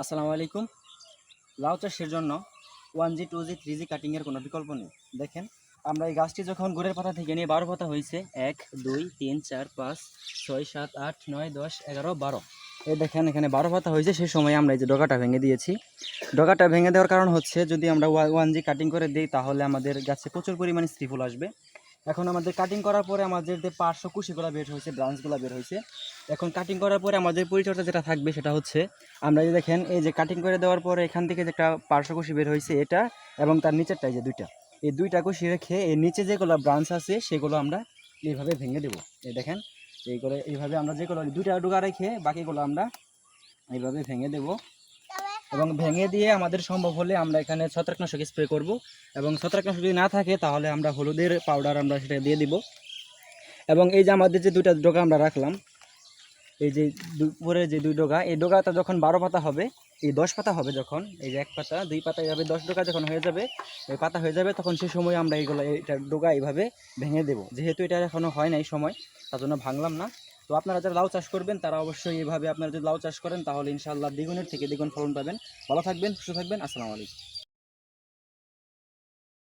আসসালামু আলাইকুম। লাউ চাষের জন্য 1G 2G 3G কাটিংয়ের কোনো বিকল্প নেই। দেখেন, আমরা এই গাছটি যখন গোড়ের পাতা থেকে নিয়ে 12 পাতা হয়েছে, 1 2 3 4 5 6 7 8 9 10 11 12, এই দেখেন এখানে 12 পাতা হয়েছে। সেই সময় আমরা এই যে ডগাটা ভেঙে দিয়েছি। ডগাটা ভেঙে দেওয়ার কারণ হচ্ছে, যদি আমরা 1G কাটিং করে দিই তাহলে আমাদের গাছে প্রচুর পরিমাণে স্ত্রী ফুল আসবে। এখন আমাদের কাটিং করার পরে আমাদের যে পার্শ্ব কুশিগুলো বের হয়েছে, ব্রাঞ্চগুলো বের হয়েছে, এখন কাটিং করার পরে আমাদের পরিচর্যা যেটা থাকবে সেটা হচ্ছে, আমরা যে দেখেন এই যে কাটিং করে দেওয়ার পরে এখান থেকে যে একটা পার্শ্ব কুশি বের হয়েছে এটা, এবং তার নিচেরটা এই যে দুইটা, এই দুইটা কুশি রেখে এর নিচে যেগুলো ব্রাঞ্চ আছে সেগুলো আমরা এইভাবে ভেঙে দেবো। এই দেখেন, এই করে এইভাবে আমরা যেগুলো দুইটা ডুগা রেখে বাকিগুলো আমরা এইভাবে ভেঙে দেবো। এবং ভেঙে দিয়ে আমাদের সম্ভব হলে আমরা এখানে ছত্রাকনাশক স্প্রে করব, এবং ছত্রাকনাশক যদি না থাকে তাহলে আমরা হলুদের পাউডার আমরা সেটা দিয়ে দিব। এবং এই যে আমাদের যে দুইটা ডগা আমরা রাখলাম, এই যে উপরে যে দুই ডগা, এই ডগাটা যখন 12 পাতা হবে, এই 10 পাতা হবে যখন, এই যে 1 পাতা 2 পাতা এইভাবে 10 ডগা যখন হয়ে যাবে, এই পাতা হয়ে যাবে, তখন সেই সময় আমরা এইগুলো এটা ডগা এইভাবে ভেঙে দেব। যেহেতু এটা এখনও হয় না এই সময়, তার জন্য ভাঙলাম না। তো আপনারা যারা লাউ চাষ করবেন তারা অবশ্যই এইভাবে আপনারা যদি লাউ চাষ করেন তাহলে ইনশাআল্লাহ দ্বিগুণের থেকে দ্বিগুণ ফলন পাবেন। ভালো থাকবেন, সুস্থ থাকবেন। আসসালামু আলাইকুম।